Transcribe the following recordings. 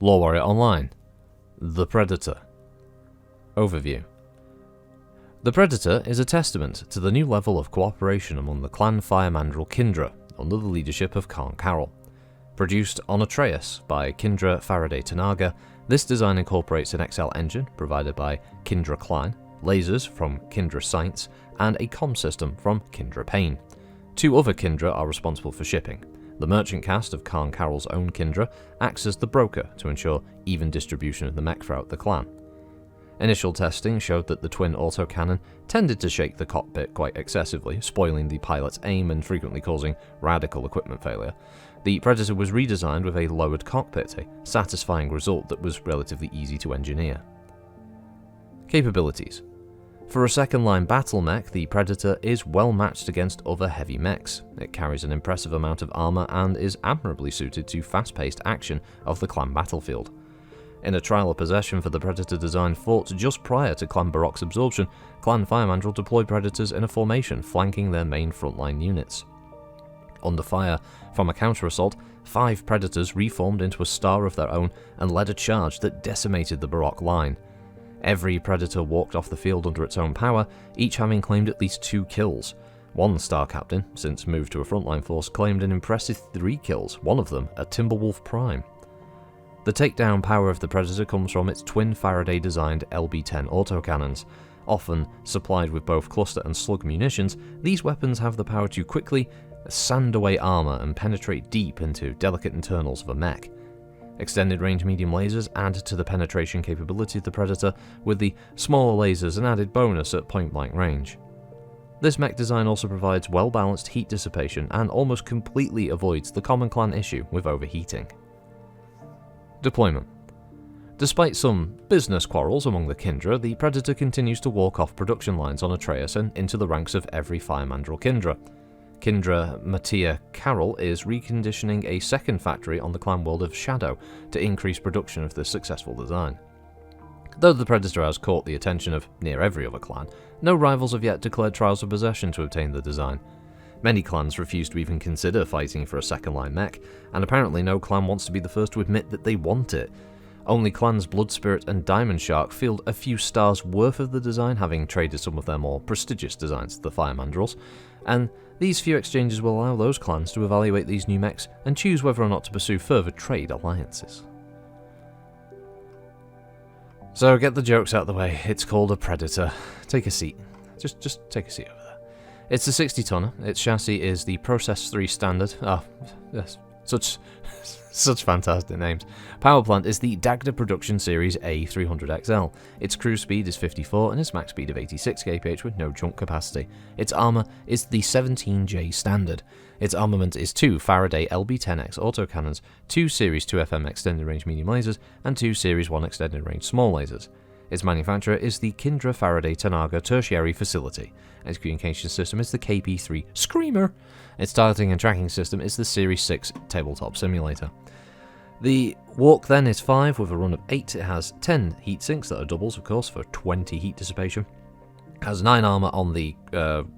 LoreWarrior Online. The Predator. Overview. The Predator is a testament to the new level of cooperation among the clan fire mandrill Kindra, under the leadership of Khan Carroll. Produced on Atreus by Kindra Faraday Tanaga, this design incorporates an XL engine provided by Kindra Klein, lasers from Kindra Science, and a comm system from Kindra Payne. Two other Kindra are responsible for shipping. The merchant caste of Khan Carroll's own Kindra acts as the broker to ensure even distribution of the mech throughout the clan. Initial testing showed that the twin autocannon tended to shake the cockpit quite excessively, spoiling the pilot's aim and frequently causing radical equipment failure. The Predator was redesigned with a lowered cockpit, a satisfying result that was relatively easy to engineer. Capabilities. For a second-line battle mech, the Predator is well matched against other heavy mechs. It carries an impressive amount of armor and is admirably suited to fast-paced action of the clan battlefield. In a trial of possession for the Predator design fought just prior to Clan Barok's absorption, Clan Fire Mandrill deployed Predators in a formation flanking their main frontline units. Under fire from a counter-assault, 5 Predators reformed into a star of their own and led a charge that decimated the Barok line. Every Predator walked off the field under its own power, each having claimed at least 2 kills. One Star Captain, since moved to a frontline force, claimed an impressive 3 kills, one of them a Timberwolf Prime. The takedown power of the Predator comes from its twin Faraday-designed LB-10 autocannons. Often supplied with both cluster and slug munitions, these weapons have the power to quickly sand away armor and penetrate deep into delicate internals of a mech. Extended range medium lasers add to the penetration capability of the Predator, with the smaller lasers an added bonus at point-blank range. This mech design also provides well-balanced heat dissipation and almost completely avoids the common clan issue with overheating. Deployment. Despite some business quarrels among the Kindra, the Predator continues to walk off production lines on Atreus and into the ranks of every fire mandrill Kindra. Kindra Mattia Carroll is reconditioning a second factory on the clan world of Shadow to increase production of this successful design. Though the Predator has caught the attention of near every other clan, no rivals have yet declared trials of possession to obtain the design. Many clans refuse to even consider fighting for a second-line mech, and apparently no clan wants to be the first to admit that they want it. Only clans Blood Spirit and Diamond Shark field a few stars worth of the design, having traded some of their more prestigious designs to the Fire Mandrills, and these few exchanges will allow those clans to evaluate these new mechs and choose whether or not to pursue further trade alliances. So get the jokes out of the way, it's called a Predator. Take a seat. Just take a seat over there. It's a 60-tonner, its chassis is the Process 3 standard. Yes, such fantastic names. Power plant is the Dagda Production Series A300XL. Its cruise speed is 54 and its max speed of 86 kph with no junk capacity. Its armor is the 17J standard. Its armament is 2 Faraday LB-10X autocannons, 2 Series 2FM extended range medium lasers, and 2 Series 1 extended range small lasers. Its manufacturer is the Kindra Faraday Tanaga Tertiary Facility. Its communication system is the KP3 Screamer. Its targeting and tracking system is the Series 6 Tabletop Simulator. The walk then is 5 with a run of 8. It has 10 heat sinks that are doubles, of course, for 20 heat dissipation. It has 9 armor on the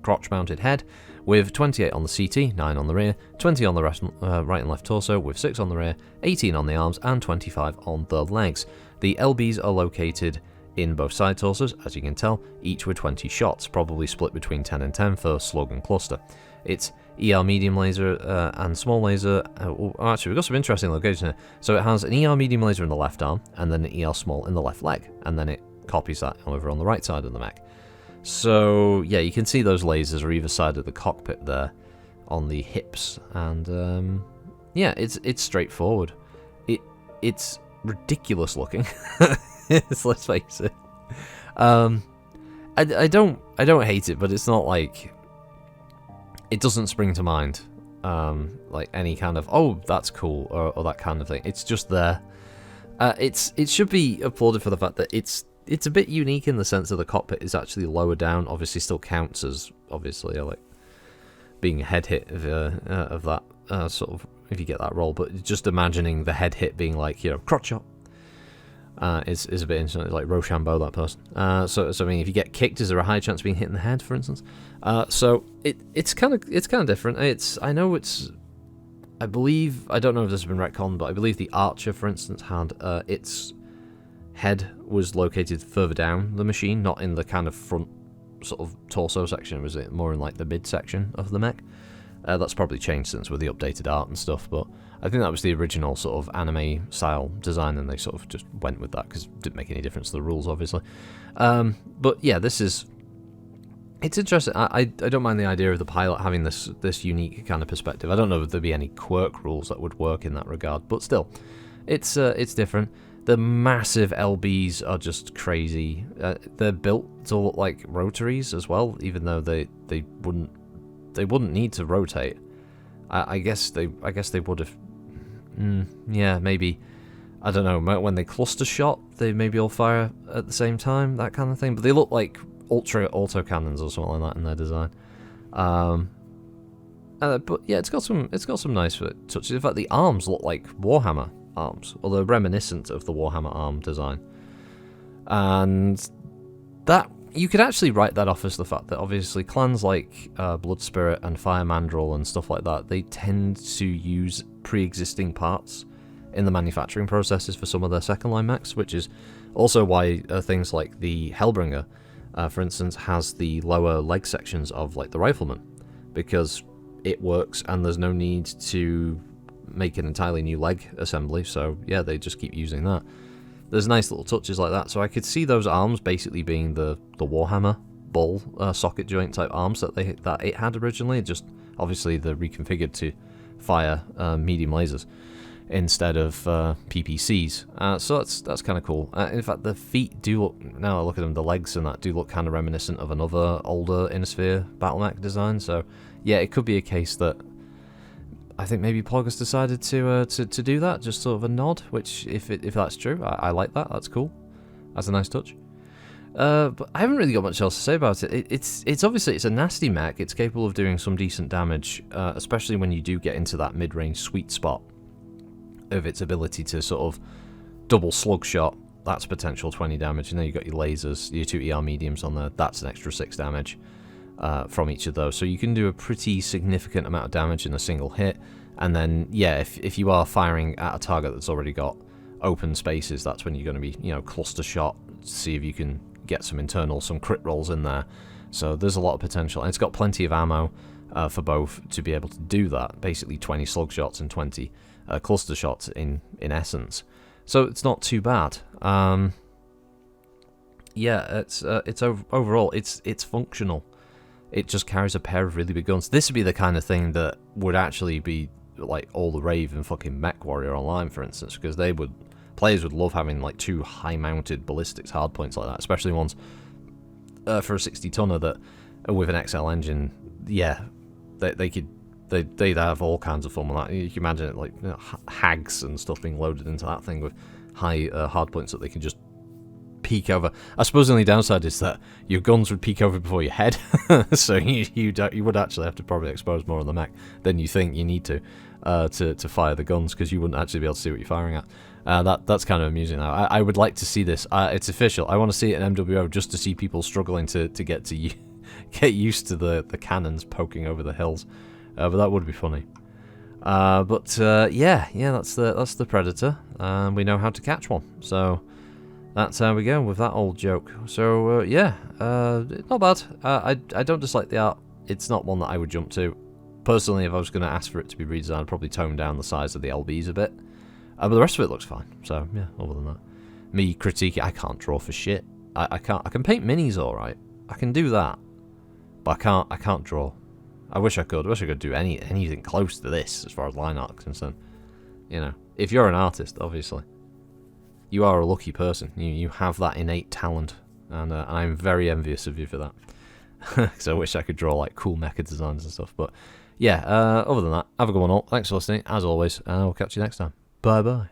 crotch-mounted head, with 28 on the CT, 9 on the rear, 20 on the right and left torso, with 6 on the rear, 18 on the arms, and 25 on the legs. The LBs are located in both side torsos, as you can tell, each with 20 shots, probably split between 10 and 10 for slug and cluster. It's ER medium laser and small laser. Actually, we've got some interesting locations here. So it has an ER medium laser in the left arm, and then an ER small in the left leg, and then it copies that over on the right side of the mech. So yeah, you can see those lasers are either side of the cockpit there, on the hips, and yeah, it's straightforward. It's ridiculous looking. Let's face it. I don't hate it, but it's not like it doesn't spring to mind like any kind of that's cool or that kind of thing. It's just there. It should be applauded for the fact that it's a bit unique in the sense that the cockpit is actually lower down. Obviously, still counts as obviously like being a head hit of that sort of if you get that roll. But just imagining the head hit being like crotch shot. Is a bit interesting, like Rochambeau, that person. So I mean, if you get kicked, is there a high chance of being hit in the head, for instance? So it's kind of different. I know it's I believe, I don't know if this has been retconned, but I believe the Archer, for instance, had its head was located further down the machine, not in the kind of front sort of torso section. It was more in like the mid section of the mech. That's probably changed since with the updated art and stuff, but I think that was the original sort of anime style design, and they sort of just went with that because it didn't make any difference to the rules, obviously. But yeah, it's interesting. I don't mind the idea of the pilot having this unique kind of perspective. I don't know if there'd be any quirk rules that would work in that regard, but still, it's different. The massive LBs are just crazy. They're built to look like rotaries as well, even though they wouldn't need to rotate. I guess they would have. Yeah, maybe. I don't know. When they cluster shot, they maybe all fire at the same time, that kind of thing. But they look like ultra autocannons or something like that in their design. But yeah, it's got some nice touches. In fact, the arms look like Warhammer arms, or they're reminiscent of the Warhammer arm design. And that you could actually write that off as the fact that obviously clans like Blood Spirit and Fire Mandrill and stuff like that, they tend to use pre-existing parts in the manufacturing processes for some of their second line mechs, which is also why things like the Hellbringer, for instance, has the lower leg sections of like the Rifleman, because it works and there's no need to make an entirely new leg assembly. So yeah, they just keep using that. There's nice little touches like that. So I could see those arms basically being the Warhammer ball socket joint type arms that it had originally. Just obviously they're reconfigured to fire medium lasers instead of PPCs. So that's kind of cool. In fact, the feet do look, now I look at them, the legs and that do look kind of reminiscent of another older Inner Sphere battle mech design. So yeah, it could be a case that I think maybe Pog has decided to do that, just sort of a nod, which if that's true, I like that. That's cool. That's a nice touch. But I haven't really got much else to say about it. It's obviously it's a nasty mech. It's capable of doing some decent damage, especially when you do get into that mid-range sweet spot of its ability to sort of double slug shot. That's potential 20 damage, and then you've got your lasers, your 2 ER mediums on there. That's an extra 6 damage. From each of those, so you can do a pretty significant amount of damage in a single hit. And then yeah, if you are firing at a target that's already got open spaces, that's when you're going to be, cluster shot, see if you can get some crit rolls in there. So there's a lot of potential, and it's got plenty of ammo for both to be able to do that. Basically 20 slug shots and 20 cluster shots in essence, so it's not too bad. Yeah, it's overall it's functional. It just carries a pair of really big guns. This would be the kind of thing that would actually be like all the rave in fucking MechWarrior Online, for instance, because players would love having like 2 high-mounted ballistics hardpoints like that, especially ones for a 60-tonner that with an XL engine. Yeah, they'd have all kinds of fun with that. You can imagine it like hags and stuff being loaded into that thing with high hardpoints that they can just peek over. I suppose the only downside is that your guns would peek over before your head, so you would actually have to probably expose more of the mech than you think you need to fire the guns, because you wouldn't actually be able to see what you're firing at. That's kind of amusing now. I would like to see this. It's official. I want to see it in MWO just to see people struggling to get used to the cannons poking over the hills. But that would be funny. Yeah, that's the Predator. We know how to catch one. So that's how we go with that old joke. So, not bad. I don't dislike the art. It's not one that I would jump to. Personally, if I was going to ask for it to be redesigned, I'd probably tone down the size of the LBs a bit. But the rest of it looks fine. So, yeah, other than that. Me critiquing, I can't draw for shit. I can paint minis alright. I can do that. But I can't draw. I wish I could. I wish I could do anything close to this as far as line art is concerned. If you're an artist, obviously, you are a lucky person. You have that innate talent, and I'm very envious of you for that. Because I wish I could draw like cool mecha designs and stuff. But yeah, other than that, have a good one all. Thanks for listening, as always, and I'll catch you next time. Bye bye.